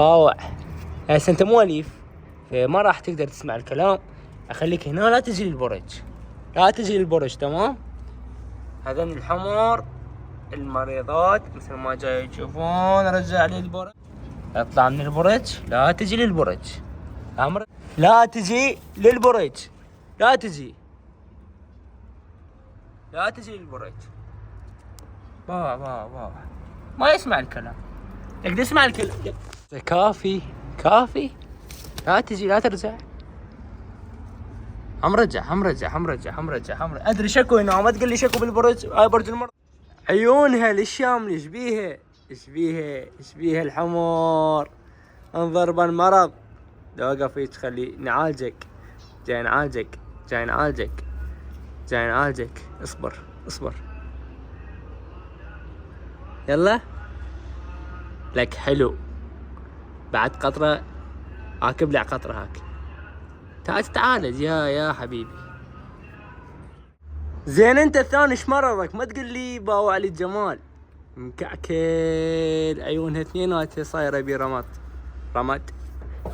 طاوع. هسه انت مو اليف فما راح تقدر تسمع الكلام. اخليك هنا، لا تجي للبرج، لا تجي للبرج، تمام؟ هذين الحمر المريضات مثل ما جاي تشوفون. رجع لي البرج، اطلع من البرج، لا تجي للبرج. امر لا تجي للبرج، لا تجي، لا تجي للبرج. بابا ما يسمع الكلام. لك تسمع الكلام. كافي كافي. لا تجي، لا ترجع. هم رجع. ادري شكو هنا، ما تقول لي شكو بالبرج. هاي برج المرض. عيونها للشامل، ايش بيها الحمر. انظر بالمرض. لو وقف هيك خلي نعالجك. جاي نعالجك. اصبر. يلا لك حلو. بعد قطرة هاك، ابلع قطرة هاك. تعالج يا حبيبي. زين انت الثاني ايش مرضك؟ ما تقول لي باوع علي الجمال. مكعكل عيونها اثنيناتها صايرة بي رمد.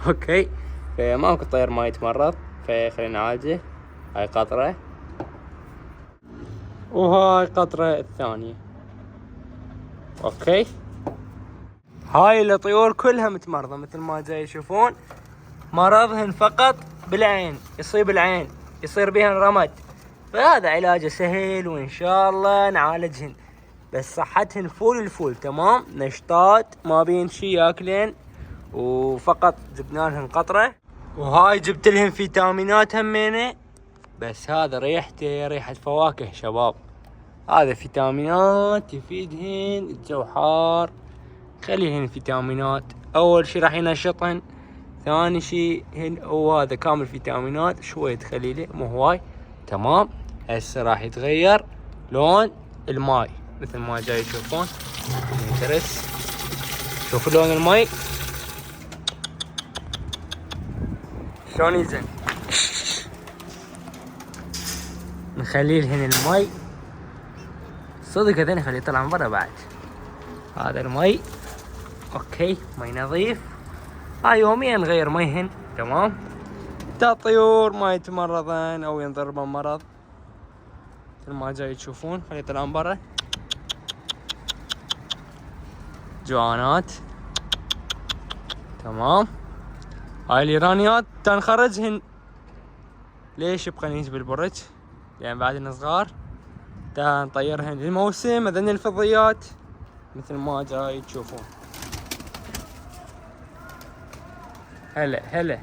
اوكي، فماكو طير ما يتمرض، فخلينا نعالجه. هاي قطرة وهاي قطرة الثانية. اوكي، هاي الطيور كلها متمرضة مثل ما جاي يشوفون. مرضهن فقط بالعين، يصيب العين، يصير بيهن رمد. فهذا علاجه سهل وان شاء الله نعالجهن. بس صحتهن فول الفول، تمام؟ نشطات، ما بين شي ياكلين. وفقط جبنا لهن قطرة، وهاي جبت لهن فيتامينات همينة. بس هذا ريحته ريحة فواكه شباب. هذا فيتامينات يفيدهن. الجو حار، خليهن فيتامينات. اول شي راح ينشطهن، ثاني شي وهذا كامل فيتامينات. شوية خليله مو هواي، تمام؟ هسه راح يتغير لون الماي مثل ما جاي تشوفون. نترس، شوفوا لون الماي شلون يزن. نخلي لهن الماي صدق. هذين خليه يطلع من برا بعد. هذا الماي اوكي، ماي نظيف. هاي يوميا نغير ميهن، تمام؟ تا طيور ما يتمرضن او ينضربن مرض مثل ما جاي تشوفون. خليه يطلع من برا. جوانات، تمام. هاي الايرانيات تنخرجهن. ليش يبقى نيجي بالبرج؟ لان بعدين صغار، نطيرهن للموسم. هذين الفضيات مثل ما جاي تشوفون. هلا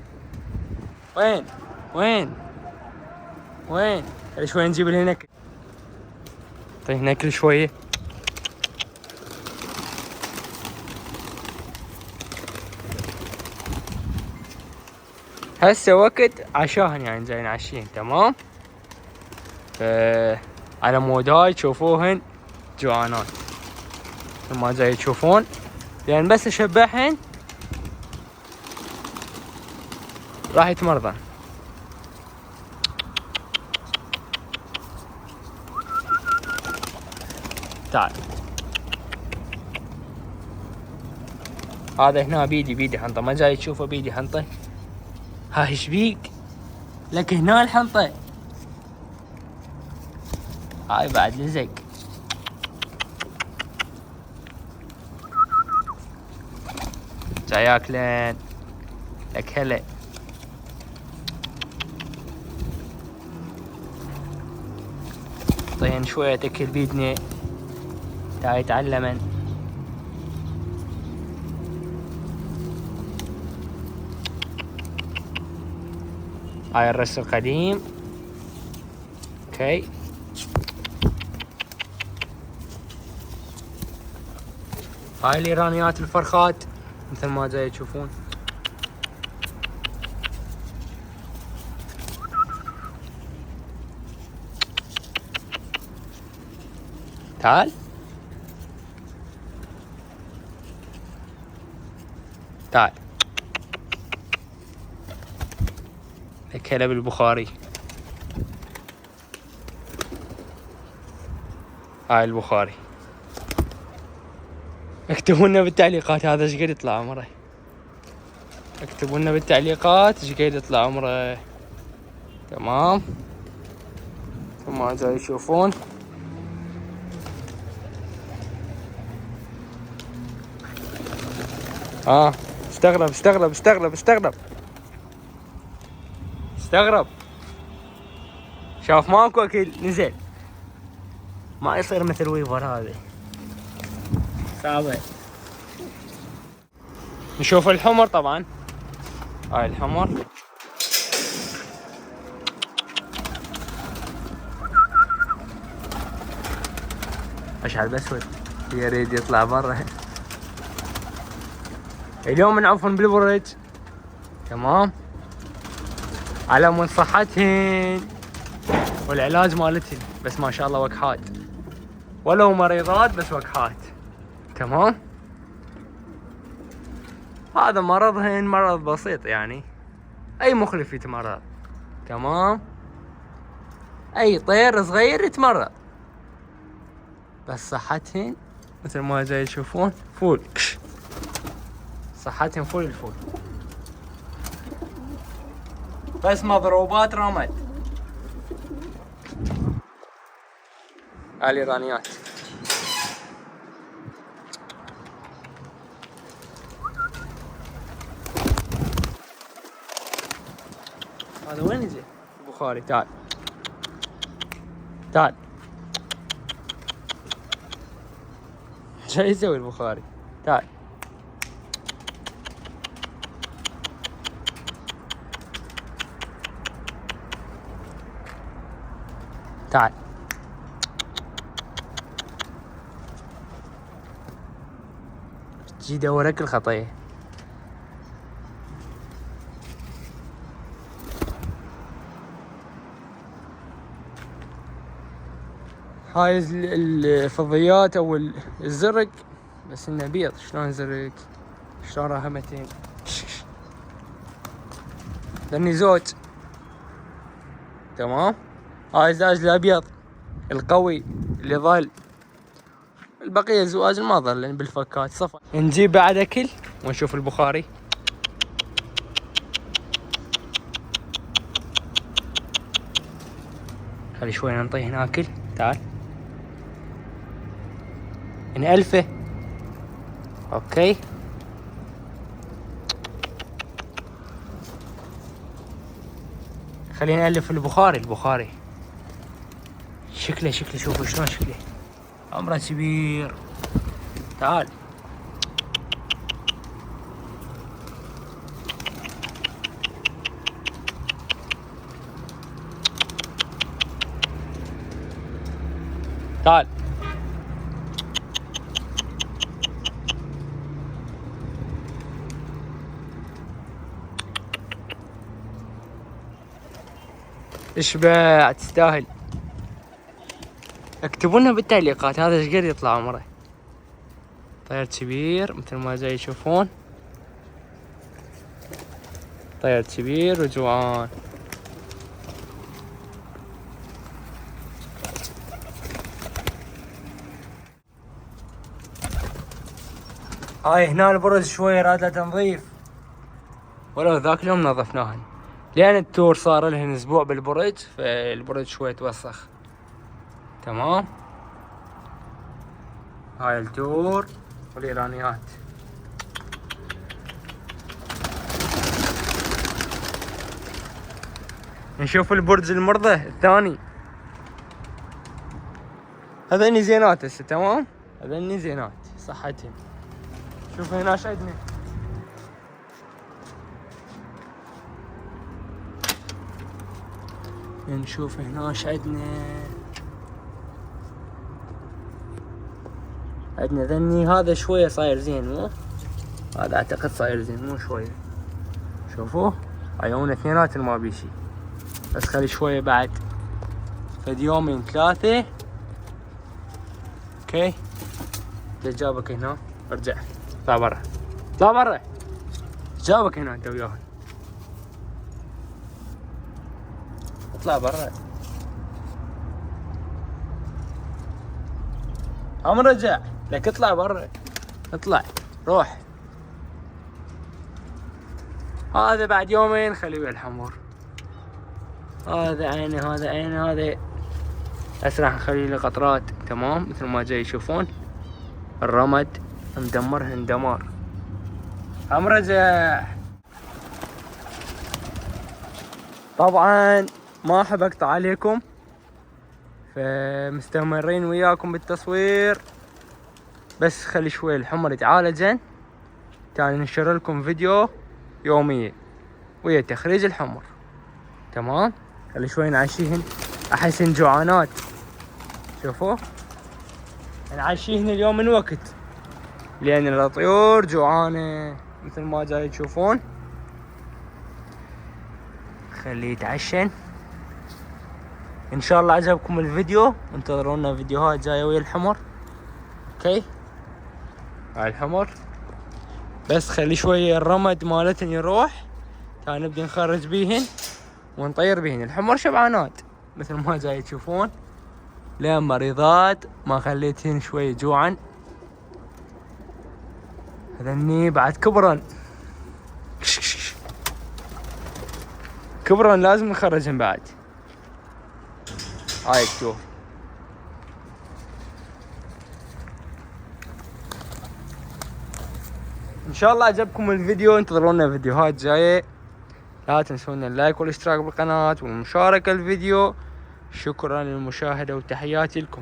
وين خلي شوي نجيب لهن اكل. طيب ناكل شويه. هسه وقت عشاهن، يعني جايين عشين، تمام؟ على مود هاي تشوفوهن جوانات مثل ما جاي تشوفون. لان بس اشبعهن راح يتمرضن. تعال. هذا هنا بيدي حنطة، ما جاي تشوفه بيدي حنطة. هاي ايش بيك؟ لك هنا الحنطة. هاي بعد لزق. جاي ياكلن. لك هلا. طين شوية اكل بيدني تا يتعلمن. هاي الرس القديم. اوكي، هاي الايرانيات الفرخات مثل ما جاي تشوفون. تعال الكلب البخاري. هاي البخاري. اكتبوا لنا بالتعليقات هذا ايش قد يطلع عمره. اكتبوا لنا بالتعليقات ايش قاعد يطلع عمره. تمام، ثم جاي يشوفون. استغرب استغرب استغرب استغرب استغرب، شاف ماكو اكل نزل. ما يصير مثل ويفر هذه صعبة. نشوف الحمر طبعا. هاي الحمر اشعل باسود يريد يطلع برا. اليوم نعوفهم بالبرج. تمام، على مود صحتهن والعلاج مالتهن، بس ما شاء الله وكحات، ولو مريضات بس وكحات. تمام، هذا مرضهن مرض بسيط يعني، اي مخلف يتمرض. تمام، اي طير صغير يتمرض، بس صحتهن مثل ما جاي تشوفون فول. صحتهم فول الفول، بس مضروبات رمد. الايرانيات هذا وين يجي؟ البخاري تعال تعال. شو يسوي البخاري؟ تعال. تعال. جي دورك الخطية. هاي الفضيات او الزرق، بس انه بيض. شلون زرق؟ شلون راهمتين؟ ذني زوج. تمام، هاي الزاج الابيض القوي اللي ظل، البقية زواج ما ظل بالفكات صفا. نجيب بعد اكل ونشوف البخاري. خلي شوي ننطيه ناكل. تعال نألفه. اوكي، خلينا نألف البخاري. شكله شوفوا شلون شكله، عمره كبير. تعال. تعال. اشبع تستاهل. اكتبوا لنا بالتعليقات هذا ايش قد يطلع عمره. طير كبير مثل ما جاي يشوفون، طير كبير وجوعان. هاي هنا البرج شوي راد له تنظيف، ولو ذاك اليوم نظفناهن لان التور صار لهن اسبوع بالبرج، فالبرج شوي توسخ. تمام، هاي التور والايرانيات. نشوف البرج المرضى الثاني. هذني زينات هسه. تمام، هذني زينات صحتهم. شوف هنا ايش عندنا. نشوف هنا ايش عندنا. عندنا ذني هذا شوية صاير زين، مو هذا اعتقد صاير زين مو شوية. شوفوه عيون اثنينات ما بيشي، بس خلي شوية بعد فد يومين ثلاثة. اوكي، جابك هنا ارجع. اطلع برا اطلع برا. جابك هنا انت وياهن. اطلع برا. عم رجع لك. اطلع برا، اطلع روح. هذا بعد يومين خليه الحمر. هذا عينه هذا عينه هذا هسه راح نخلي له قطرات. تمام مثل ما جاي يشوفون الرمد مدمرهن دمار. امرجع. طبعا ما احب اقطع عليكم، فمستمرين وياكم بالتصوير، بس خلي شوي الحمر يتعالجن تاني ننشر لكم فيديو يوميا ويا تخريج الحمر. تمام خلي شوي نعشيهن، احسن جوعانات. شوفوا نعشيهن اليوم من وقت لان الطيور جوعانه مثل ما جاي تشوفون. خليه يتعشن. ان شاء الله عجبكم الفيديو، انتظرونا فيديوهات جايه ويا الحمر. اوكي هاي الحمر بس خلي شويه الرمد مالتن يروح تاني نبدي نخرج بيهن ونطير بيهن. الحمر شبعانات مثل ما جاي تشوفون، لين مريضات ما خليتهن شوي جوعا. هذني بعد كبرن كبرن لازم نخرجهم بعد. هاي تشوف ان شاء الله عجبكم الفيديو، انتظرونا فيديوهات جايه. لا تنسون اللايك والاشتراك بالقناه والمشاركه الفيديو. شكرا للمشاهده وتحياتي لكم.